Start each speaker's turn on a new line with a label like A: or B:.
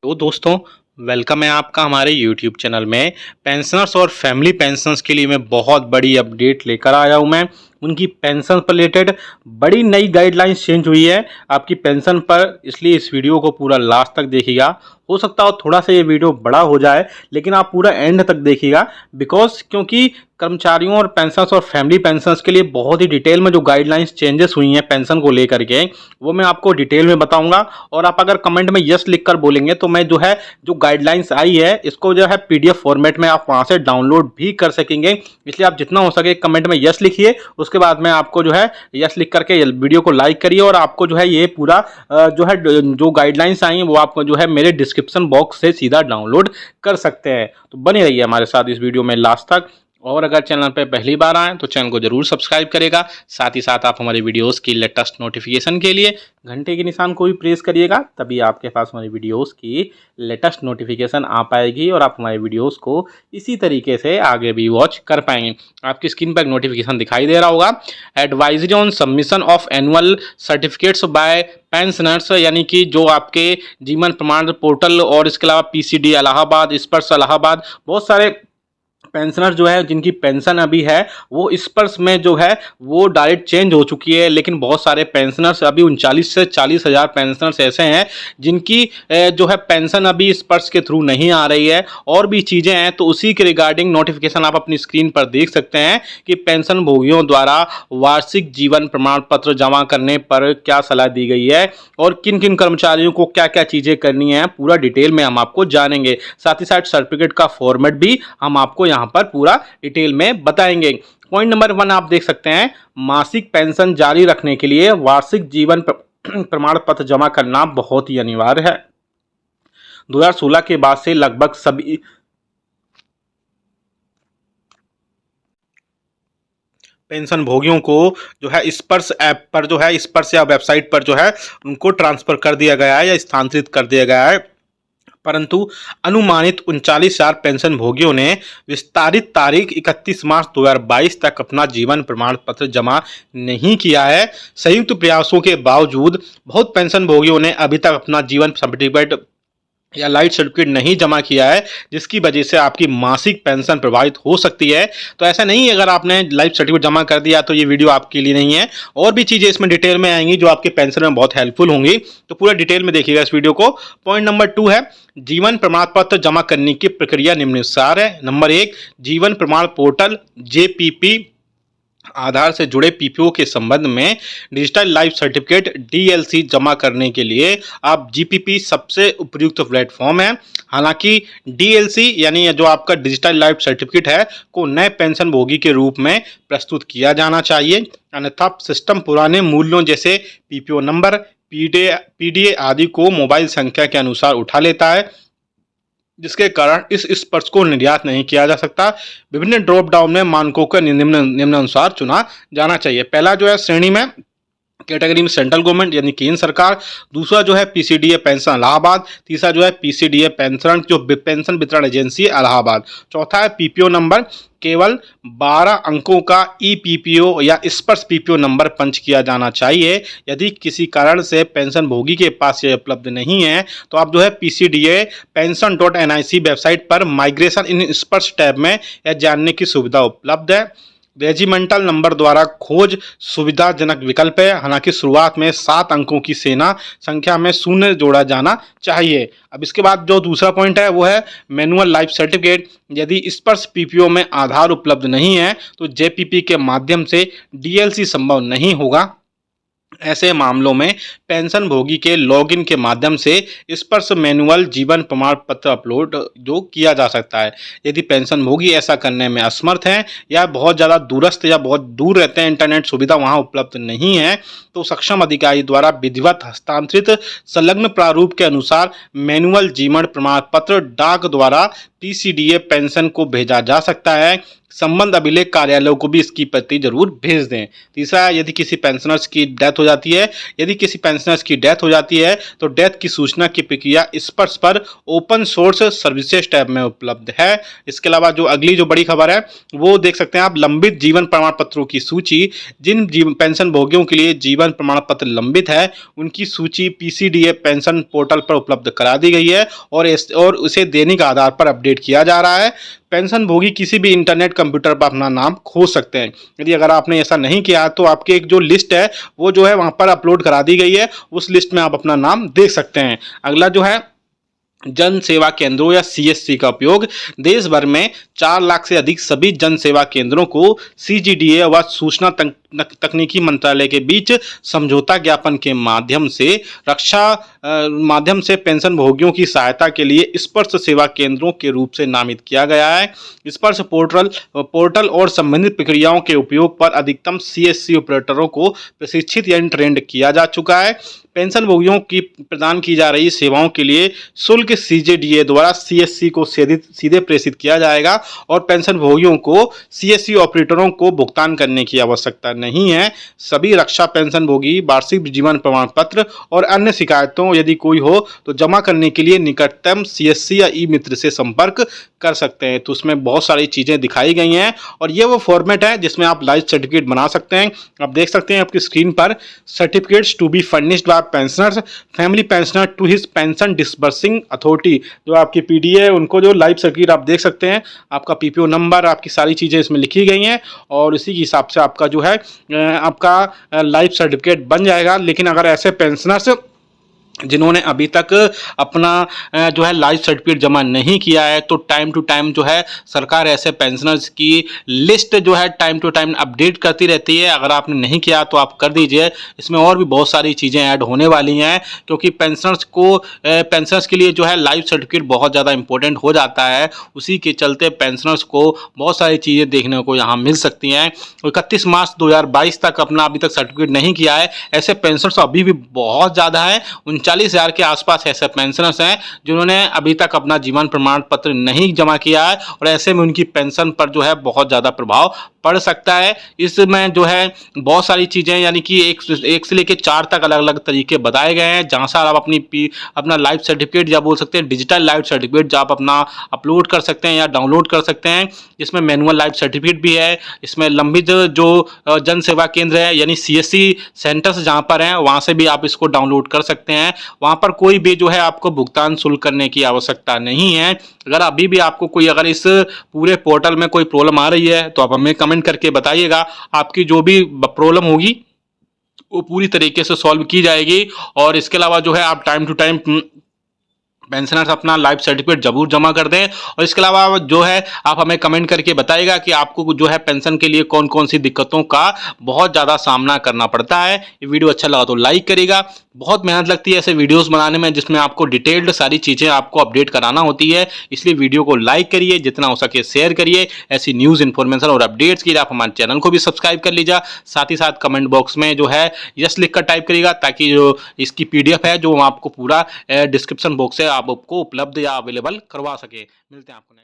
A: तो दोस्तों, वेलकम है आपका हमारे यूट्यूब चैनल में। पेंशनर्स और फैमिली पेंशनर्स के लिए मैं बहुत बड़ी अपडेट लेकर आया हूं। मैं उनकी पेंशन पर रिलेटेड बड़ी नई गाइडलाइंस चेंज हुई है आपकी पेंशन पर, इसलिए इस वीडियो को पूरा लास्ट तक देखिएगा। हो सकता हो थोड़ा सा ये वीडियो बड़ा हो जाए, लेकिन आप पूरा एंड तक देखिएगा क्योंकि कर्मचारियों और पेंशनर्स और फैमिली पेंशनर्स के लिए बहुत ही डिटेल में जो गाइडलाइंस चेंजेस हुई हैं पेंशन को लेकर के, वो मैं आपको डिटेल में बताऊंगा। और आप अगर कमेंट में यस लिखकर बोलेंगे तो मैं जो गाइडलाइंस आई है इसको पीडीएफ फॉर्मेट में आप वहां से डाउनलोड भी कर सकेंगे। इसलिए आप जितना हो सके कमेंट में यस लिखिए, उसके बाद में आपको यस लिख करके वीडियो को लाइक करिए। और आपको ये पूरा जो गाइडलाइंस आई है वो आप मेरे डिस्क्रिप्शन बॉक्स से सीधा डाउनलोड कर सकते हैं। तो बने रहिए हमारे साथ इस वीडियो में लास्ट तक। और अगर चैनल पे पहली बार आए तो चैनल को जरूर सब्सक्राइब करेगा। साथ ही साथ आप हमारे वीडियोस की लेटेस्ट नोटिफिकेशन के लिए घंटे के निशान को भी प्रेस करिएगा, तभी आपके पास हमारी वीडियोस की लेटेस्ट नोटिफिकेशन आ पाएगी और आप हमारे वीडियोस को इसी तरीके से आगे भी वॉच कर पाएंगे। आपकी स्क्रीन पर एक नोटिफिकेशन दिखाई दे रहा होगा, advisory on submission of annual certificates by pensioners, यानी कि जो आपके जीवन प्रमाण पोर्टल और इसके अलावा पीसीडी इलाहाबाद, स्पर्श इलाहाबाद, बहुत सारे पेंशनर जिनकी पेंशन अभी है वो स्पर्श में वो डायरेक्ट चेंज हो चुकी है। लेकिन बहुत सारे पेंशनर्स अभी 39 से 40 हज़ार पेंशनर्स ऐसे हैं जिनकी पेंशन अभी स्पर्श के थ्रू नहीं आ रही है। और भी चीज़ें हैं, तो उसी के रिगार्डिंग नोटिफिकेशन आप अपनी स्क्रीन पर देख सकते हैं कि पेंशन भोगियों द्वारा वार्षिक जीवन प्रमाण पत्र जमा करने पर क्या सलाह दी गई है और किन किन कर्मचारियों को क्या क्या चीज़ें करनी है, पूरा डिटेल में हम आपको जानेंगे। साथ ही साथ सर्टिफिकेट का फॉर्मेट भी हम आपको यहाँ पर पूरा डिटेल में बताएंगे। पॉइंट नंबर 1 आप देख सकते हैं, मासिक पेंशन जारी रखने के लिए वार्षिक जीवन प्रमाण पत्र जमा करना बहुत ही अनिवार्य है। 2016 के बाद से लगभग सभी पेंशन भोगियों को स्पर्श ऐप पर स्पर्श या वेबसाइट पर उनको ट्रांसफर कर दिया गया है या स्थानांतरित कर दिया गया है। परंतु अनुमानित 39,000 पेंशन भोगियों ने विस्तारित तारीख 31 मार्च 2022 तक अपना जीवन प्रमाण पत्र जमा नहीं किया है। संयुक्त प्रयासों के बावजूद बहुत पेंशन भोगियों ने अभी तक अपना जीवन सर्टिफिकेट या लाइफ सर्टिफिकेट नहीं जमा किया है, जिसकी वजह से आपकी मासिक पेंशन प्रभावित हो सकती है। तो ऐसा नहीं है अगर आपने लाइफ सर्टिफिकेट जमा कर दिया तो ये वीडियो आपके लिए नहीं है। और भी चीज़ें इसमें डिटेल में आएंगी जो आपके पेंशन में बहुत हेल्पफुल होंगी, तो पूरा डिटेल में देखिएगा इस वीडियो को। पॉइंट नंबर 2 है, जीवन प्रमाण पत्र जमा करने की प्रक्रिया निम्नानुसार है। नंबर 1, जीवन प्रमाण पोर्टल जेपीपी आधार से जुड़े पीपीओ के संबंध में डिजिटल लाइफ सर्टिफिकेट डीएलसी जमा करने के लिए आप जीपीपी सबसे उपयुक्त प्लेटफॉर्म है। हालांकि डीएलसी यानी जो आपका डिजिटल लाइफ सर्टिफिकेट है को नए पेंशन भोगी के रूप में प्रस्तुत किया जाना चाहिए, अन्यथा सिस्टम पुराने मूल्यों जैसे पीपीओ नंबर, पीडीए आदि को मोबाइल संख्या के अनुसार उठा लेता है, जिसके कारण इस स्पर्श को निर्यात नहीं किया जा सकता। विभिन्न ड्रॉप डाउन में मानकों का निम्नानुसार चुना जाना चाहिए। पहला श्रेणी में कैटेगरी में सेंट्रल गवर्नमेंट यानी केंद्र सरकार, दूसरा पीसीडीए पेंशन इलाहाबाद, तीसरा पीसीडीए पेंशन वितरण एजेंसी इलाहाबाद, चौथा है पीपीओ नंबर। केवल 12 अंकों का ईपीपीओ या स्पर्श पीपीओ नंबर पंच किया जाना चाहिए। यदि किसी कारण से पेंशन भोगी के पास ये उपलब्ध नहीं है तो आप पीसीडीए pension.nic वेबसाइट पर माइग्रेशन इन स्पर्श टैब में यह जानने की सुविधा उपलब्ध है। रेजिमेंटल नंबर द्वारा खोज सुविधाजनक विकल्प है, हालांकि शुरुआत में 7 अंकों की सेना संख्या में 0 जोड़ा जाना चाहिए। अब इसके बाद जो दूसरा पॉइंट है वो है मैनुअल लाइफ सर्टिफिकेट। यदि स्पर्श पीपीओ में आधार उपलब्ध नहीं है तो जेपीपी के माध्यम से डीएलसी संभव नहीं होगा। ऐसे मामलों में पेंशन भोगी के लॉगिन के माध्यम से स्पर्श मैनुअल जीवन प्रमाण पत्र अपलोड किया जा सकता है। यदि पेंशन भोगी ऐसा करने में असमर्थ हैं या बहुत ज़्यादा दूरस्थ या बहुत दूर रहते हैं, इंटरनेट सुविधा वहां उपलब्ध नहीं है, तो सक्षम अधिकारी द्वारा विधिवत हस्तांतरित संलग्न प्रारूप के अनुसार मैनुअल जीवन प्रमाण पत्र डाक द्वारा पीसीडीए पेंशन को भेजा जा सकता है। संबंध अभिलेख कार्यालयों को भी इसकी प्रति जरूर भेज दें। तीसरा, यदि किसी पेंशनर्स की डेथ हो जाती है, तो डेथ की सूचना की प्रक्रिया स्पर्श पर ओपन सोर्स सर्विसेज टैब में उपलब्ध है। इसके अलावा जो अगली जो बड़ी खबर है वो देख सकते हैं आप, लंबित जीवन प्रमाण पत्रों की सूची। जिन पेंशन भोगियों के लिए जीवन प्रमाण पत्र लंबित है उनकी सूची पीसीडीए पेंशन पोर्टल पर उपलब्ध करा दी गई है और उसे दैनिक आधार पर अपडेट किया जा रहा है। पेंशन भोगी किसी भी इंटरनेट कंप्यूटर पर अपना नाम खोज सकते हैं। यदि अगर आपने ऐसा नहीं किया तो आपकी एक जो लिस्ट है वो जो है वहां पर अपलोड करा दी गई है, उस लिस्ट में आप अपना नाम देख सकते हैं। अगला जो है, जन सेवा केंद्रों या सीएससी का उपयोग। देश भर में 4 लाख से अधिक सभी जन सेवा केंद्रों को सीजीडीए व सूचना तकनीकी मंत्रालय के बीच समझौता ज्ञापन के माध्यम से पेंशन भोगियों की सहायता के लिए स्पर्श सेवा केंद्रों के रूप से नामित किया गया है। स्पर्श पोर्टल और संबंधित प्रक्रियाओं के उपयोग पर अधिकतम सीएससी ऑपरेटरों को प्रशिक्षित यानी ट्रेंड किया जा चुका है। पेंशन भोगियों की प्रदान की जा रही सेवाओं के लिए शुल्क सीजेडीए द्वारा सीएससी को सीधे प्रेषित किया जाएगा और पेंशन भोगियों को सीएससी ऑपरेटरों को भुगतान करने की आवश्यकता नहीं है। सभी रक्षा पेंशन भोगी वार्षिक जीवन प्रमाण पत्र और अन्य शिकायतों यदि कोई हो तो जमा करने के लिए निकटतम सीएससी या ई मित्र से संपर्क कर सकते हैं। तो उसमें बहुत सारी चीजें दिखाई गई हैं और ये वो फॉर्मेट है जिसमें आप लाइफ सर्टिफिकेट बना सकते हैं। आप देख सकते हैं आपकी स्क्रीन पर, certificates to be furnished by pensioners, family pensioner to his pension disbursing authority. जो आपकी पीडी है उनको जो लाइफ सर्टिफिकेट आप देख सकते हैं, आपका पीपीओ नंबर, आपकी सारी चीजें इसमें लिखी गई हैं और इसी के हिसाब से आपका जो है आपका लाइफ सर्टिफिकेट बन जाएगा। लेकिन अगर ऐसे पेंशनर्स जिन्होंने अभी तक अपना जो है लाइफ सर्टिफिकेट जमा नहीं किया है तो टाइम टू टाइम जो है सरकार ऐसे पेंशनर्स की लिस्ट जो है टाइम टू टाइम अपडेट करती रहती है। अगर आपने नहीं किया तो आप कर दीजिए। इसमें और भी बहुत सारी चीज़ें ऐड होने वाली हैं क्योंकि पेंशनर्स के लिए जो है लाइफ सर्टिफिकेट बहुत ज़्यादा इंपॉर्टेंट हो जाता है। उसी के चलते पेंशनर्स को बहुत सारी चीज़ें देखने को यहाँ मिल सकती हैं। 31 मार्च 2022 तक अपना अभी तक सर्टिफिकेट नहीं किया है ऐसे पेंशनर्स अभी भी बहुत ज़्यादा है। 39,000 के आसपास ऐसे पेंशनर्स हैं जिन्होंने अभी तक अपना जीवन प्रमाण पत्र नहीं जमा किया है और ऐसे में उनकी पेंशन पर जो है बहुत ज़्यादा प्रभाव पड़ सकता है। इसमें जो है बहुत सारी चीज़ें यानी कि एक से लेकर 4 तक अलग अलग तरीके बताए गए हैं जहाँ से आप अपना लाइफ सर्टिफिकेट या बोल सकते हैं डिजिटल लाइफ सर्टिफिकेट जो आप अपना अपलोड कर सकते हैं या डाउनलोड कर सकते हैं। इसमें मैनुअल लाइफ सर्टिफिकेट भी है। इसमें लंबित जो जन सेवा केंद्र है यानी सीएससी सेंटर्स जहाँ पर हैं वहाँ से भी आप इसको डाउनलोड कर सकते हैं। वहाँ पर कोई भी जो है आपको भुगतान शुल्क करने की आवश्यकता नहीं है। अगर अभी भी आपको कोई अगर इस पूरे पोर्टल में कोई प्रॉब्लम आ रही है तो आप हमें कमेंट करके बताइएगा। आपकी जो भी प्रॉब्लम होगी वो पूरी तरीके से सॉल्व की जाएगी। और इसके अलावा जो है आप टाइम टू टाइम पेंशनर्स अपना लाइफ सर्टिफिकेट जरूर जमा कर दें। और इसके अलावा जो है आप हमें कमेंट करके बताइएगा कि आपको जो है पेंशन के लिए कौन कौन सी दिक्कतों का बहुत ज़्यादा सामना करना पड़ता है। ये वीडियो अच्छा लगा तो लाइक करिएगा। बहुत मेहनत लगती है ऐसे वीडियोस बनाने में जिसमें आपको डिटेल्ड सारी चीज़ें आपको अपडेट कराना होती है, इसलिए वीडियो को लाइक करिए, जितना हो सके शेयर करिए। ऐसी न्यूज़ इन्फॉर्मेशन और अपडेट्स के लिए आप हमारे चैनल को भी सब्सक्राइब कर लीजिए। साथ ही साथ कमेंट बॉक्स में जो है यस लिख कर टाइप करिएगा ताकि जो इसकी PDF है जो हम आपको पूरा डिस्क्रिप्शन बॉक्स से आपको उपलब्ध या अवेलेबल करवा सके। मिलते हैं आपको नेक्स्ट।